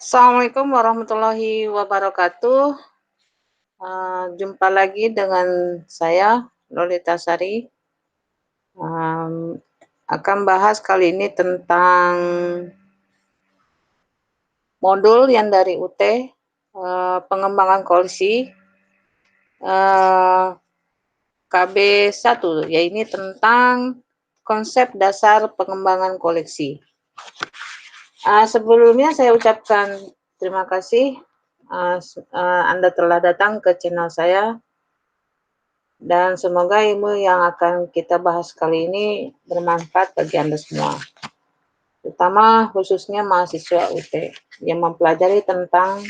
Assalamualaikum warahmatullahi wabarakatuh. Jumpa lagi dengan saya, Lolita Sari. Akan bahas kali ini tentang modul yang dari UT, pengembangan koleksi, KB1, yaitu tentang konsep dasar pengembangan koleksi. Sebelumnya saya ucapkan terima kasih Anda telah datang ke channel saya, dan semoga ilmu yang akan kita bahas kali ini bermanfaat bagi Anda semua, terutama khususnya mahasiswa UT yang mempelajari tentang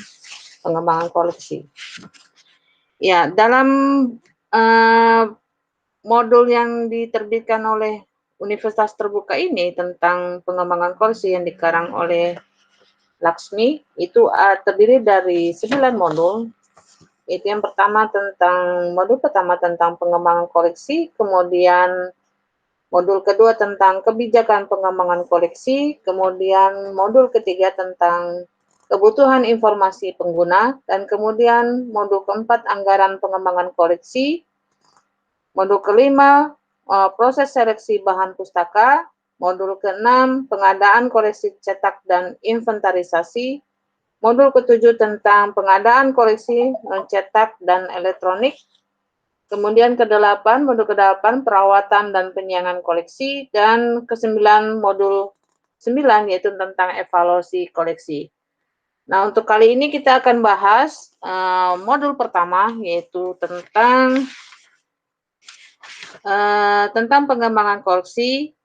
pengembangan koleksi. Ya, dalam modul yang diterbitkan oleh Universitas Terbuka ini tentang pengembangan koleksi yang dikarang oleh Laksmi, itu terdiri dari 9 modul. Itu yang pertama modul pertama tentang pengembangan koleksi, kemudian modul kedua tentang kebijakan pengembangan koleksi, kemudian modul ketiga tentang kebutuhan informasi pengguna, dan kemudian modul keempat anggaran pengembangan koleksi, modul kelima proses seleksi bahan pustaka, modul keenam pengadaan koleksi cetak dan inventarisasi, modul ketujuh tentang pengadaan koleksi cetak dan elektronik. Kemudian modul ke-8 perawatan dan penyiangan koleksi, dan modul 9 yaitu tentang evaluasi koleksi. Nah, untuk kali ini kita akan bahas modul pertama, yaitu tentang pengembangan koleksi,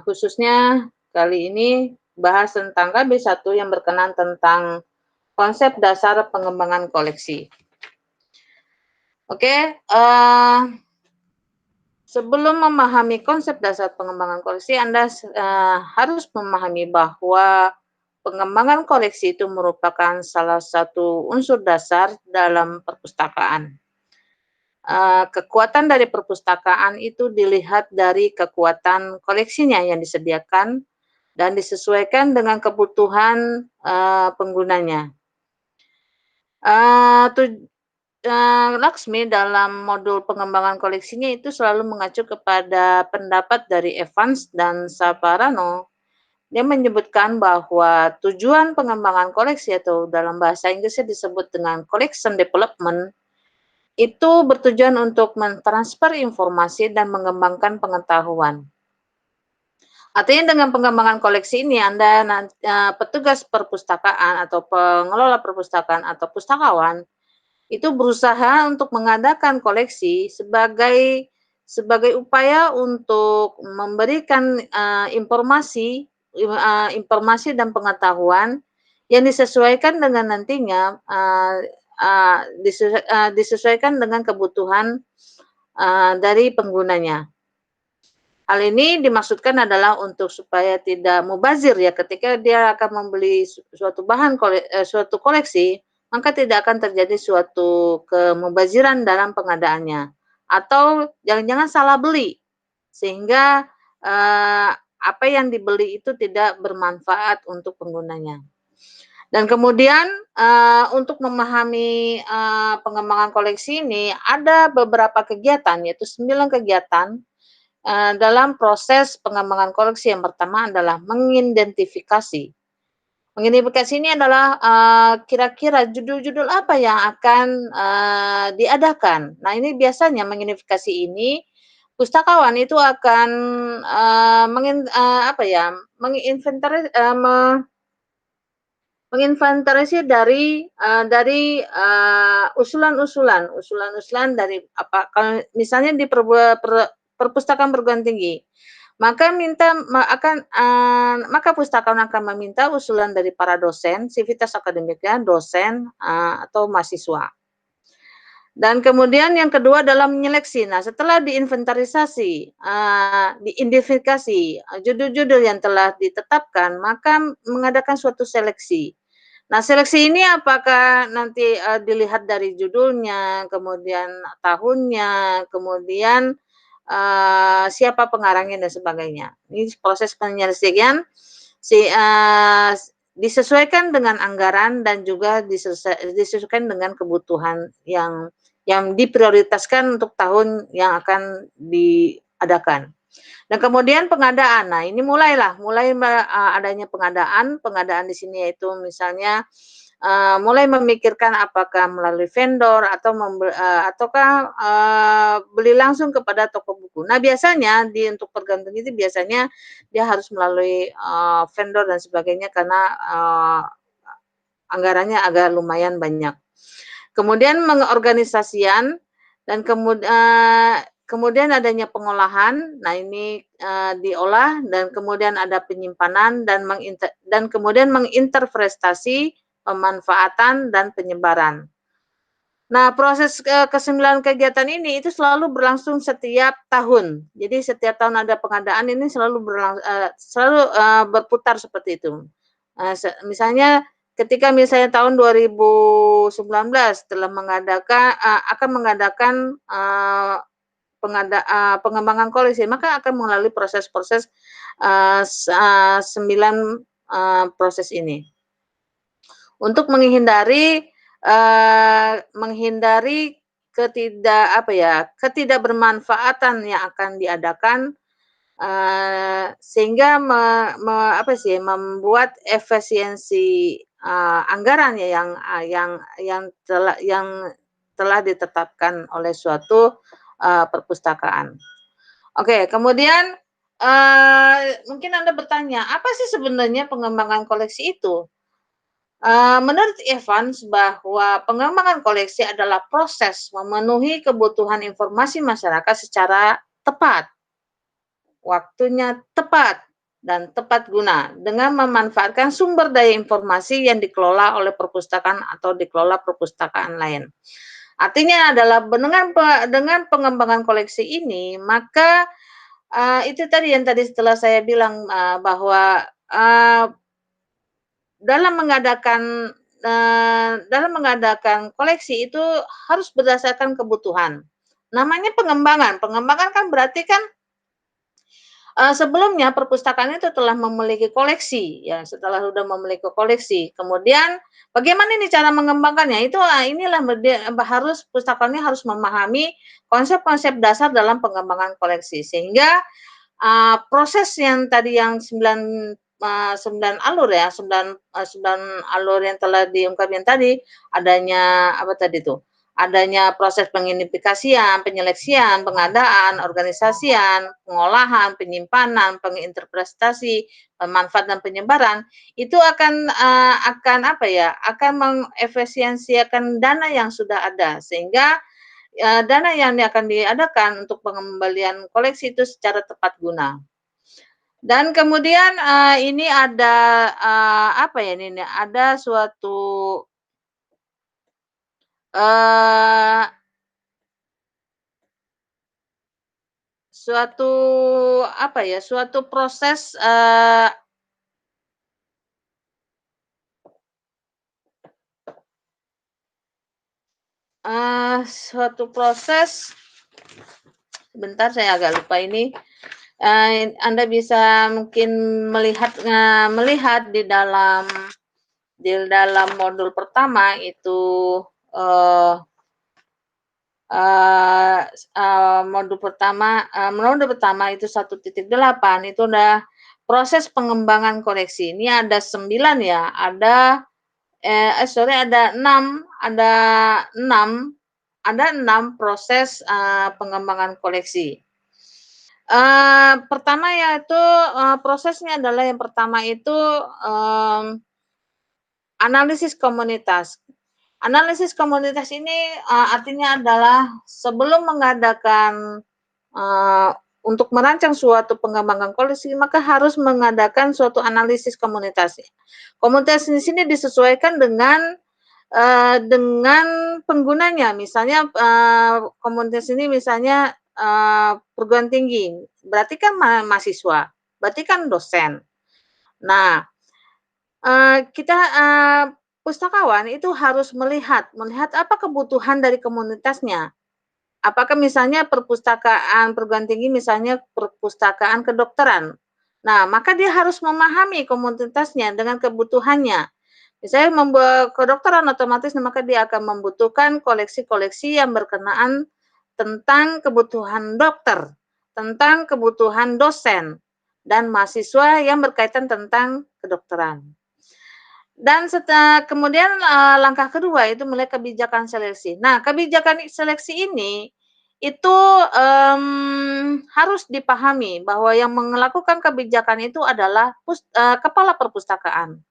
khususnya kali ini bahas tentang KB1 yang berkenan tentang konsep dasar pengembangan koleksi. Oke, sebelum memahami konsep dasar pengembangan koleksi, Anda harus memahami bahwa pengembangan koleksi itu merupakan salah satu unsur dasar dalam perpustakaan. Kekuatan dari perpustakaan itu dilihat dari kekuatan koleksinya yang disediakan dan disesuaikan dengan kebutuhan penggunanya. Laksmi dalam modul pengembangan koleksinya itu selalu mengacu kepada pendapat dari Evans dan Saparano. Dia menyebutkan bahwa tujuan pengembangan koleksi atau dalam bahasa Inggrisnya disebut dengan collection development, itu bertujuan untuk mentransfer informasi dan mengembangkan pengetahuan. Artinya dengan pengembangan koleksi ini petugas perpustakaan atau pengelola perpustakaan atau pustakawan itu berusaha untuk mengadakan koleksi sebagai upaya untuk memberikan informasi dan pengetahuan yang disesuaikan dengan nantinya disesuaikan dengan kebutuhan dari penggunanya. Hal ini dimaksudkan adalah untuk supaya tidak mubazir ya, ketika dia akan membeli suatu koleksi, maka tidak akan terjadi suatu kemubaziran dalam pengadaannya, atau jangan-jangan salah beli sehingga apa yang dibeli itu tidak bermanfaat untuk penggunanya. Dan kemudian untuk memahami pengembangan koleksi ini ada beberapa kegiatan, yaitu 9 kegiatan dalam proses pengembangan koleksi. Yang pertama adalah mengidentifikasi. Mengidentifikasi ini adalah kira-kira judul-judul apa yang akan diadakan. Nah, ini biasanya mengidentifikasi ini pustakawan itu akan menginventarisir dari usulan-usulan dari apa, kalau misalnya di perpustakaan perguruan tinggi, maka pustakawan akan meminta usulan dari para dosen, sivitas akademiknya, dosen atau mahasiswa. Dan kemudian yang kedua adalah menyeleksi. Nah, setelah diinventarisasi, diidentifikasi judul-judul yang telah ditetapkan, maka mengadakan suatu seleksi. Nah, seleksi ini apakah nanti dilihat dari judulnya, kemudian tahunnya, kemudian siapa pengarangnya dan sebagainya. Ini proses penyelesaian disesuaikan dengan anggaran dan juga disesuaikan dengan kebutuhan yang diprioritaskan untuk tahun yang akan diadakan. Dan kemudian pengadaan. Nah, ini adanya pengadaan. Pengadaan di sini yaitu misalnya, mulai memikirkan apakah melalui vendor atau ataukah, beli langsung kepada toko buku. Nah, biasanya untuk perguruan tinggi itu biasanya dia harus melalui, vendor dan sebagainya karena, anggarannya agak lumayan banyak. Kemudian mengorganisasian dan kemudian adanya pengolahan. Nah, ini, diolah dan kemudian ada penyimpanan dan kemudian menginterpretasi, pemanfaatan dan penyebaran. Nah, proses, ke-9 kegiatan ini itu selalu berlangsung setiap tahun. Jadi setiap tahun ada pengadaan ini berputar seperti itu. Misalnya misalnya tahun 2019 akan mengadakan, pengembangan koleksi, maka akan melalui proses-proses, 9, proses ini. Untuk menghindari ketidakbermanfaatan yang akan diadakan, sehingga membuat efisiensi, anggaran ya yang telah ditetapkan oleh suatu, perpustakaan. Oke, kemudian, mungkin Anda bertanya, apa sih sebenarnya pengembangan koleksi itu? Menurut Evans bahwa pengembangan koleksi adalah proses memenuhi kebutuhan informasi masyarakat secara tepat, waktunya tepat, dan tepat guna dengan memanfaatkan sumber daya informasi yang dikelola oleh perpustakaan atau dikelola perpustakaan lain. Artinya adalah dengan pengembangan koleksi ini, maka, itu tadi yang setelah saya bilang, bahwa, dalam mengadakan koleksi itu harus berdasarkan kebutuhan. Namanya pengembangan. Pengembangan kan berarti kan, sebelumnya perpustakaan itu telah memiliki koleksi, ya setelah sudah memiliki koleksi, kemudian bagaimana ini cara mengembangkannya, inilah pustakawannya harus memahami konsep-konsep dasar dalam pengembangan koleksi. Sehingga, proses yang tadi yang 9 alur ya, 9 alur yang telah diungkapkan tadi, adanya proses pengidentifikasian, penyeleksian, pengadaan, organisasian, pengolahan, penyimpanan, penginterpretasi, pemanfaat dan penyebaran, itu akan mengefisiensikan dana yang sudah ada, sehingga, dana yang akan diadakan untuk pengembalian koleksi itu secara tepat guna. Dan kemudian, ini ada, ada eee, suatu proses, sebentar saya agak lupa ini, Anda bisa mungkin melihat di dalam modul pertama itu, eee modul pertama itu 1.8 itu udah proses pengembangan koleksi. Ini ada 9 ya, ada 6 proses, pengembangan koleksi. Pertama yaitu, prosesnya adalah yang pertama itu, analisis komunitas. Analisis komunitas ini, artinya adalah sebelum mengadakan, untuk merancang suatu pengembangan koleksi, maka harus mengadakan suatu analisis komunitas. Komunitas di sini disesuaikan dengan penggunanya. Misalnya, komunitas ini misalnya, perguruan tinggi, berarti kan mahasiswa, berarti kan dosen. Nah, pustakawan itu harus melihat apa kebutuhan dari komunitasnya. Apakah misalnya perpustakaan perguruan tinggi misalnya perpustakaan kedokteran. Nah, maka dia harus memahami komunitasnya dengan kebutuhannya. Misalnya kedokteran otomatis maka dia akan membutuhkan koleksi-koleksi yang berkenaan tentang kebutuhan dokter, tentang kebutuhan dosen, dan mahasiswa yang berkaitan tentang kedokteran. Dan kemudian langkah kedua itu mulai kebijakan seleksi. Nah, kebijakan seleksi ini itu harus dipahami bahwa yang melakukan kebijakan itu adalah kepala perpustakaan.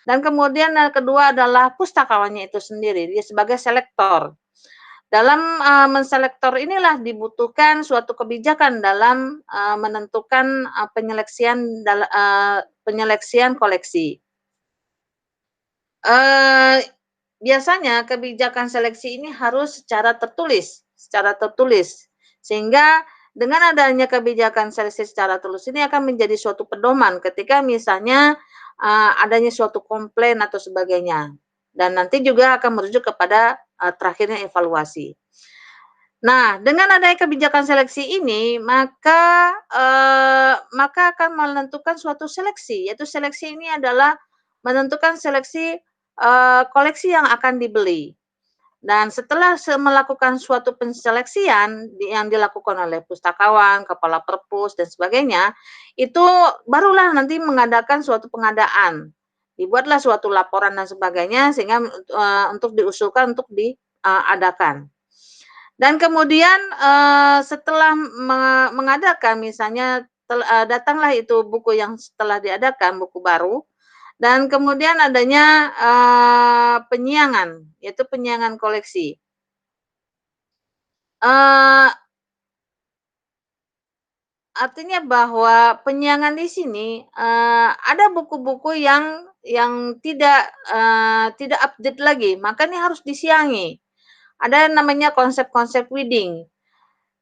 Dan kemudian yang kedua adalah pustakawannya itu sendiri, dia sebagai selektor. Dalam menselektor inilah dibutuhkan suatu kebijakan dalam menentukan penyeleksian koleksi. Biasanya kebijakan seleksi ini harus secara tertulis, sehingga dengan adanya kebijakan seleksi secara tertulis ini akan menjadi suatu pedoman ketika misalnya adanya suatu komplain atau sebagainya, dan nanti juga akan merujuk kepada terakhirnya evaluasi. Nah, dengan adanya kebijakan seleksi ini, maka akan menentukan suatu seleksi, yaitu seleksi ini adalah menentukan seleksi koleksi yang akan dibeli. Dan setelah melakukan suatu penseleksian yang dilakukan oleh pustakawan, kepala perpus, dan sebagainya, itu barulah nanti mengadakan suatu pengadaan. Dibuatlah suatu laporan dan sebagainya sehingga untuk diusulkan untuk diadakan. Dan kemudian setelah mengadakan misalnya datanglah itu buku yang setelah diadakan, buku baru, dan kemudian adanya penyiangan, yaitu penyiangan koleksi. Artinya bahwa penyiangan di sini ada buku-buku yang tidak update lagi, maka ini harus disiangi. Ada namanya konsep-konsep reading.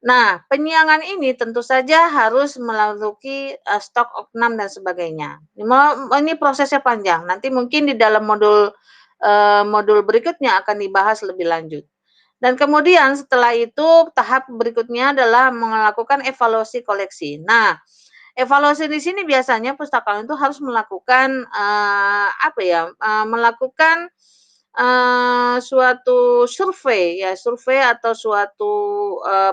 Nah, penyiangan ini tentu saja harus melalui stok opnam dan sebagainya. Ini prosesnya panjang. Nanti mungkin di dalam modul berikutnya akan dibahas lebih lanjut. Dan kemudian setelah itu tahap berikutnya adalah melakukan evaluasi koleksi. Nah, evaluasi di sini biasanya pustakawan itu harus melakukan melakukan suatu survei atau suatu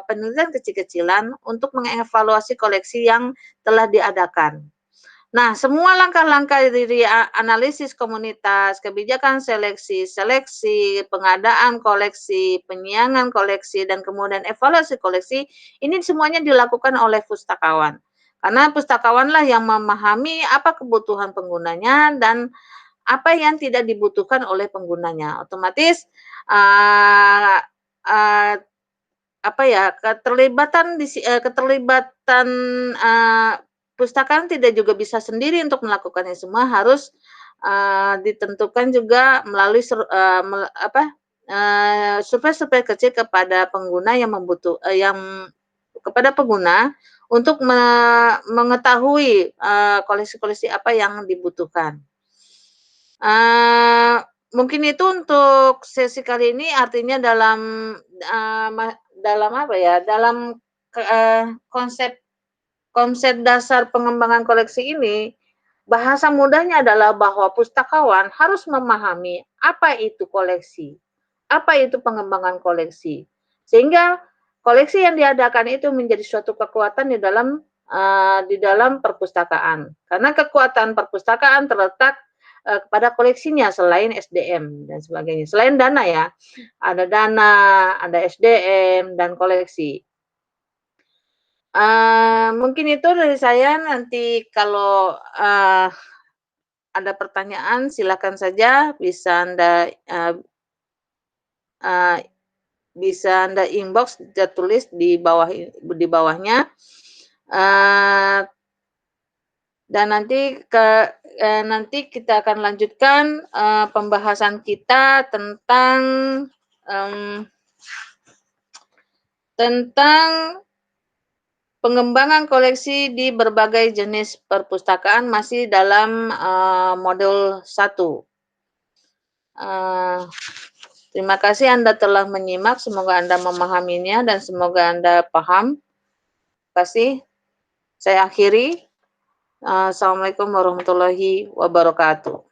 penelitian kecil-kecilan untuk mengevaluasi koleksi yang telah diadakan. Nah, semua langkah-langkah dari analisis komunitas, kebijakan seleksi, pengadaan koleksi, penyiangan koleksi, dan kemudian evaluasi koleksi, ini semuanya dilakukan oleh pustakawan. Karena pustakawanlah yang memahami apa kebutuhan penggunanya dan apa yang tidak dibutuhkan oleh penggunanya. Otomatis keterlibatan pustakaan tidak juga bisa sendiri untuk melakukannya semua, harus ditentukan juga melalui survei-survei kecil kepada pengguna kepada pengguna untuk mengetahui koleksi-koleksi apa yang dibutuhkan. Mungkin itu untuk sesi kali ini, artinya dalam konsep dasar pengembangan koleksi ini, bahasa mudahnya adalah bahwa pustakawan harus memahami apa itu koleksi, apa itu pengembangan koleksi, sehingga koleksi yang diadakan itu menjadi suatu kekuatan di dalam perpustakaan. Karena kekuatan perpustakaan terletak kepada koleksinya selain SDM dan sebagainya. Selain dana ya, ada dana, ada SDM, dan koleksi. Mungkin itu dari saya, nanti kalau ada pertanyaan silakan saja, bisa Anda inbox, tulis di bawahnya. Dan nanti kita akan lanjutkan pembahasan kita tentang pengembangan koleksi di berbagai jenis perpustakaan, masih dalam modul 1. Terima kasih Anda telah menyimak, semoga Anda memahaminya dan semoga Anda paham. Terima kasih. Saya akhiri. Assalamualaikum warahmatullahi wabarakatuh.